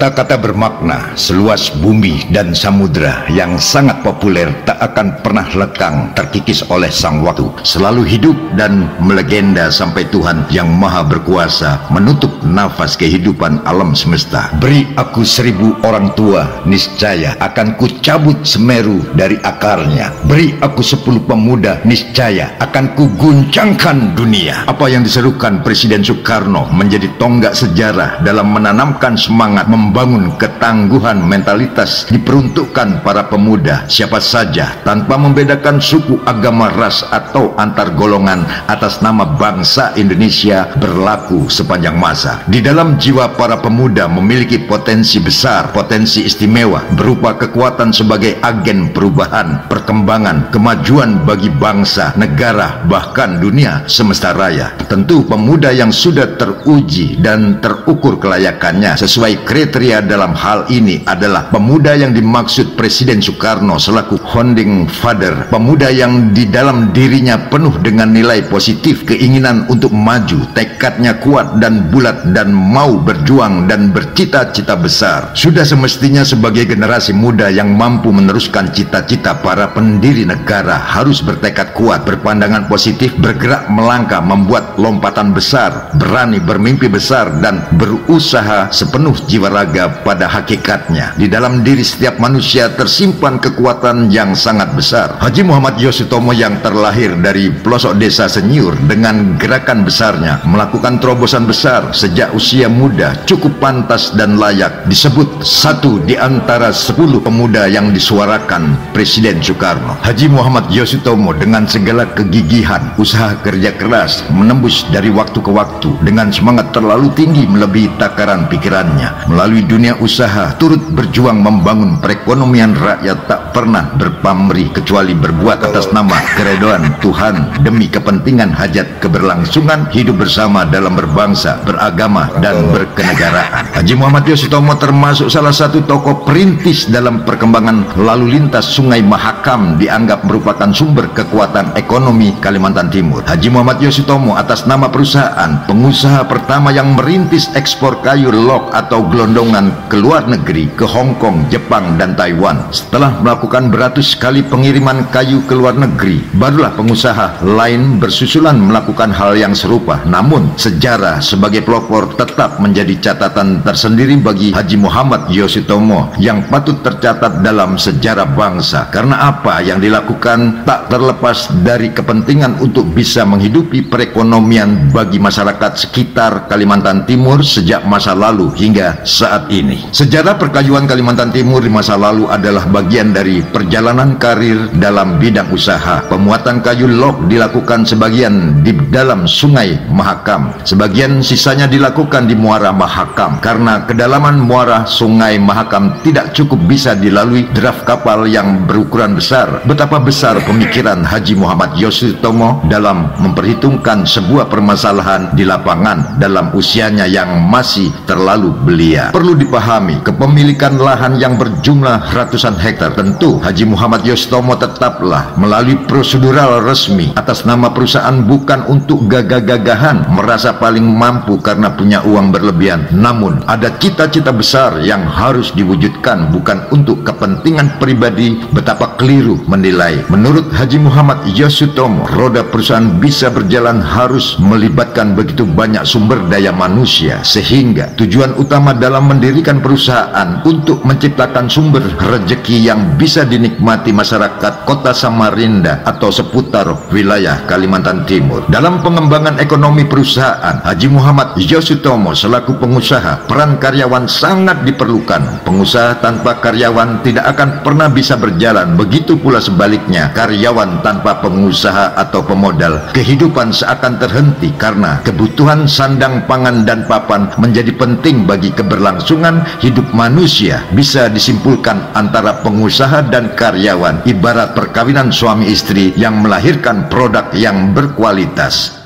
Kata-kata bermakna seluas bumi dan samudra yang sangat populer tak akan pernah lekang terkikis oleh sang waktu, selalu hidup dan melegenda sampai Tuhan yang maha berkuasa menutup nafas kehidupan alam semesta. Beri aku 1000 orang tua, niscaya akan kucabut Semeru dari akarnya. Beri aku 10 pemuda, niscaya akan kuguncangkan dunia. Apa yang diserukan Presiden Soekarno menjadi tonggak sejarah dalam menanamkan semangat membangun ketangguhan mentalitas diperuntukkan para pemuda siapa saja tanpa membedakan suku, agama, ras atau antar golongan atas nama bangsa Indonesia berlaku sepanjang masa. Di dalam jiwa para pemuda memiliki potensi besar, potensi istimewa berupa kekuatan sebagai agen perubahan, perkembangan, kemajuan bagi bangsa, negara, bahkan dunia semesta raya. Tentu pemuda yang sudah teruji dan terukur kelayakannya sesuai kriteria dalam hal ini adalah pemuda yang dimaksud Presiden Soekarno selaku founding father, pemuda yang di dalam dirinya penuh dengan nilai positif, keinginan untuk maju, tekadnya kuat dan bulat dan mau berjuang dan bercita-cita besar. Sudah semestinya sebagai generasi muda yang mampu meneruskan cita-cita para pendiri negara harus bertekad kuat, berpandangan positif, bergerak melangkah, membuat lompatan besar, berani bermimpi besar dan berusaha sepenuh jiwa raga. Pada hakikatnya di dalam diri setiap manusia tersimpan kekuatan yang sangat besar. Haji Muhammad Yosutomo yang terlahir dari pelosok desa Senyur dengan gerakan besarnya melakukan terobosan besar sejak usia muda cukup pantas dan layak disebut satu di antara 10 pemuda yang disuarakan Presiden Soekarno. Haji Muhammad Yosutomo dengan segala kegigihan, usaha kerja keras, menembus dari waktu ke waktu dengan semangat terlalu tinggi melebihi takaran pikirannya. Melalui dunia usaha turut berjuang membangun perekonomian rakyat, tak pernah berpamrih kecuali berbuat atas nama keredoan Tuhan demi kepentingan hajat keberlangsungan hidup bersama dalam berbangsa, beragama dan berkenegaraan. Haji Muhammad Yosutomo termasuk salah satu tokoh perintis dalam perkembangan lalu lintas Sungai Mahakam, dianggap merupakan sumber kekuatan ekonomi Kalimantan Timur. Haji Muhammad Yosutomo atas nama perusahaan pengusaha pertama yang merintis ekspor kayu log atau gelondongan ke luar negeri, ke Hong Kong, Jepang dan Taiwan. Setelah melakukan beratus kali pengiriman kayu ke luar negeri, barulah pengusaha lain bersusulan melakukan hal yang serupa. Namun sejarah sebagai pelopor tetap menjadi catatan tersendiri bagi Haji Muhammad Yosutomo yang patut tercatat dalam sejarah bangsa, karena apa yang dilakukan tak terlepas dari kepentingan untuk bisa menghidupi perekonomian bagi masyarakat sekitar Kalimantan Timur sejak masa lalu hingga saat ini. Sejarah perkayuan Kalimantan Timur di masa lalu adalah bagian dari perjalanan karir dalam bidang usaha. Pemuatan kayu log dilakukan sebagian di dalam Sungai Mahakam, sebagian sisanya dilakukan di Muara Mahakam karena kedalaman muara Sungai Mahakam tidak cukup bisa dilalui draft kapal yang berukuran besar. Betapa besar pemikiran Haji Muhammad Yosutomo dalam memperhitungkan sebuah permasalahan di lapangan dalam usianya yang masih terlalu belia. Perlu dipahami, kepemilikan lahan yang berjumlah ratusan hektar, tentu Haji Muhammad Yosutomo tetaplah melalui prosedural resmi atas nama perusahaan, bukan untuk gagah-gagahan merasa paling mampu karena punya uang berlebihan. Namun ada cita-cita besar yang harus diwujudkan, bukan untuk kepentingan pribadi. Betapa keliru menilai. Menurut Haji Muhammad Yosutomo, roda perusahaan bisa berjalan harus melibatkan begitu banyak sumber daya manusia, sehingga tujuan utama dalam mendirikan perusahaan untuk menciptakan sumber rezeki yang bisa dinikmati masyarakat kota Samarinda atau seputar wilayah Kalimantan Timur. Dalam pengembangan ekonomi perusahaan, Haji Muhammad Yosutomo selaku pengusaha, peran karyawan sangat diperlukan. Pengusaha tanpa karyawan tidak akan pernah bisa berjalan. Begitu pula sebaliknya, karyawan tanpa pengusaha atau pemodal, kehidupan seakan terhenti karena kebutuhan sandang pangan dan papan menjadi penting bagi keberlangsungan hidup manusia. Bisa disimpulkan antara pengusaha dan karyawan ibarat perkawinan suami istri yang melahirkan produk yang berkualitas.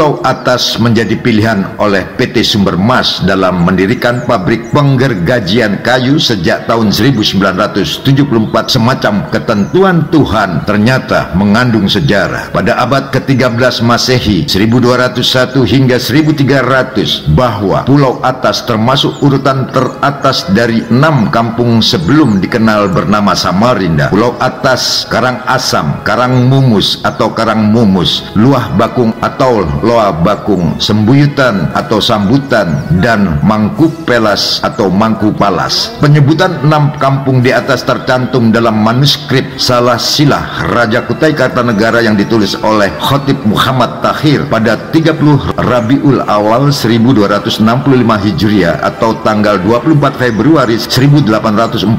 Pulau Atas menjadi pilihan oleh PT Sumber Mas dalam mendirikan pabrik penggergajian kayu sejak tahun 1974. Semacam ketentuan Tuhan ternyata mengandung sejarah. Pada abad ke-13 Masehi 1201 hingga 1300, bahwa Pulau Atas termasuk urutan teratas dari 6 kampung sebelum dikenal bernama Samarinda. Pulau Atas, Karangasem, Karangmumus atau Karangmumus, Luah Bakung atau Loa Bakung, Sembuyutan atau Sambutan, dan Mangkupelas atau Mangkupalas. Penyebutan 6 kampung di atas tercantum dalam manuskrip Salah Silah Raja Kutai Kartanegara yang ditulis oleh Khatib Muhammad Tahir pada 30 Rabiul Awal 1265 Hijriah atau tanggal 24 Februari 1849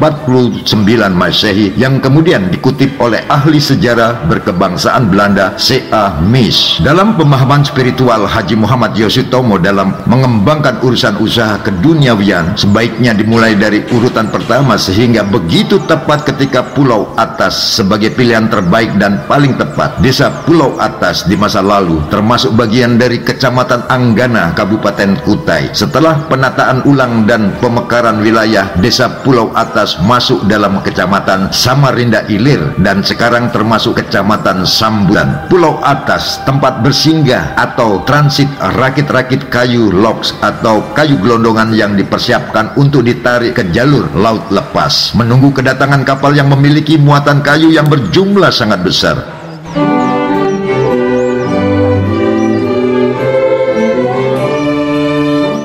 Masehi, yang kemudian dikutip oleh ahli sejarah berkebangsaan Belanda C.A. Mies. Dalam pemahaman spiritual Haji Muhammad Yosutomo dalam mengembangkan urusan usaha keduniawian, sebaiknya dimulai dari urutan pertama sehingga begitu tepat ketika Pulau Atas sebagai pilihan terbaik dan paling tepat. Desa Pulau Atas di masa lalu termasuk bagian dari Kecamatan Anggana, Kabupaten Kutai. Setelah penataan ulang dan pemekaran wilayah, Desa Pulau Atas masuk dalam Kecamatan Samarinda Ilir dan sekarang termasuk Kecamatan Sambutan. Pulau Atas tempat bersinggah atau transit rakit-rakit kayu logs atau kayu gelondongan yang dipersiapkan untuk ditarik ke jalur laut lepas, menunggu kedatangan kapal yang memiliki muatan kayu yang berjumlah sangat besar.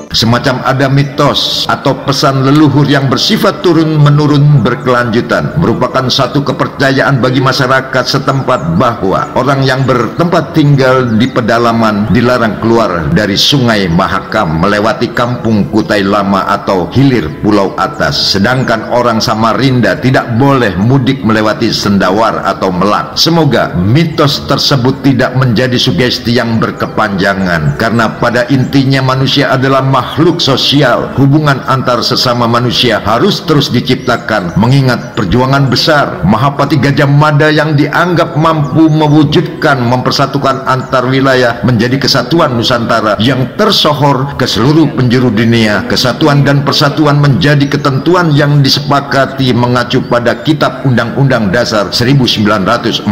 Semacam ada mitos atau pesan leluhur yang bersifat turun-menurun berkelanjutan, merupakan satu kepercayaan bagi masyarakat setempat bahwa orang yang bertempat tinggal di pedalaman dilarang keluar dari Sungai Mahakam melewati kampung Kutai Lama atau hilir Pulau Atas, sedangkan orang Samarinda tidak boleh mudik melewati Sendawar atau Melak. Semoga mitos tersebut tidak menjadi sugesti yang berkepanjangan, karena pada intinya manusia adalah makhluk sosial. Hubungan antar sesama manusia harus terus diciptakan, mengingat perjuangan besar Mahapati Gajah Mada yang dianggap mampu mewujudkan mempersatukan antar wilayah menjadi kesatuan Nusantara yang tersohor ke seluruh penjuru dunia. Kesatuan dan persatuan menjadi ketentuan yang disepakati mengacu pada Kitab Undang-Undang Dasar 1945.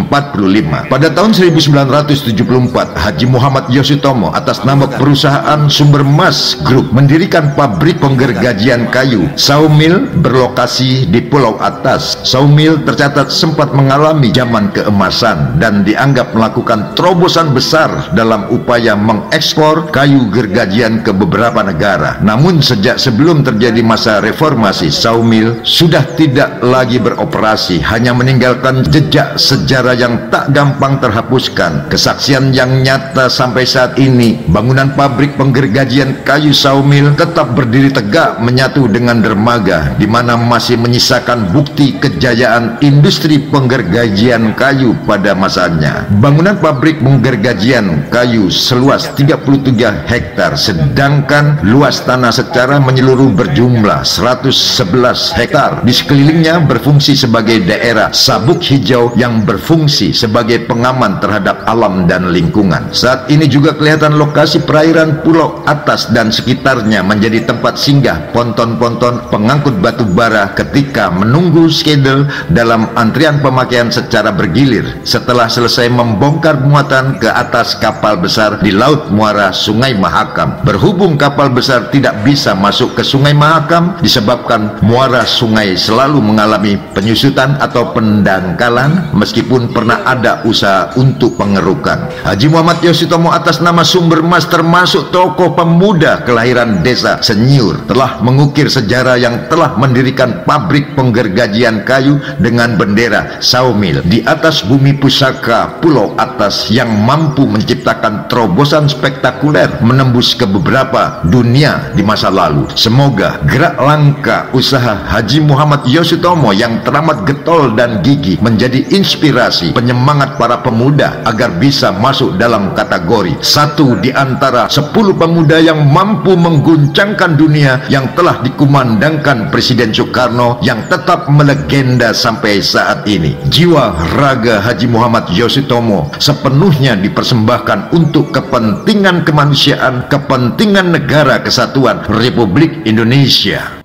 Pada tahun 1974, Haji Muhammad Yosutomo atas nama perusahaan Sumber Mas Group mendirikan pabrik penggergajian kayu. Sawmill berlokasi di Pulau Atas. Sawmill tercatat sempat mengalami zaman keemasan dan dianggap melakukan terobosan besar dalam upaya mengekspor kayu gergajian ke beberapa negara. Namun sejak sebelum terjadi masa reformasi, Sawmill sudah tidak lagi beroperasi, hanya meninggalkan jejak sejarah yang tak gampang terhapuskan. Kesaksian yang nyata sampai saat ini, bangunan pabrik penggergajian kayu Sawmill tetap berdiri tegak menyatu dengan dermaga, di mana masih menyisakan bukti kejayaan industri penggergajian kayu pada masanya. Bangunan pabrik penggergajian kayu seluas 33 hektar, sedangkan luas tanah secara menyeluruh berjumlah 111 hektar. Di sekelilingnya berfungsi sebagai daerah sabuk hijau yang berfungsi sebagai pengaman terhadap alam dan lingkungan. Saat ini juga kelihatan lokasi perairan Pulau Atas dan sekitarnya menjadi tempat singgah ponton-ponton pengangkut batu bara ketika menunggu schedule dalam antrian pemakaian secara bergilir setelah selesai membongkar muatan ke atas kapal besar di Laut Muara Sungai Mahakam. Berhubung kapal besar tidak bisa masuk ke Sungai Mahakam disebabkan muara sungai selalu mengalami penyusutan atau pendangkalan meskipun pernah ada usaha untuk pengerukan. Haji Muhammad Yosutomo atas nama Sumber Mas termasuk tokoh pemuda kelahiran desa Senyiur telah mengukir sejarah yang telah mendirikan pabrik penggergajian kayu dengan bendera Sawmill di atas bumi pusaka Pulau Atas yang mampu menciptakan terobosan spektakuler menembus ke beberapa dunia di masa lalu. Semoga gerak langkah usaha Haji Muhammad Yosutomo yang teramat getol dan gigih menjadi inspirasi penyemangat para pemuda agar bisa masuk dalam kategori satu di antara 10 pemuda yang mampu mengguncangkan dunia yang telah dikumandangkan Presiden Soekarno yang tetap melegenda sampai saat ini. Jiwa raga Haji Muhammad Yosutomo sepenuhnya dipersembahkan untuk kepentingan kemanusiaan, kepentingan negara kesatuan Republik Indonesia.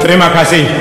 Terima kasih.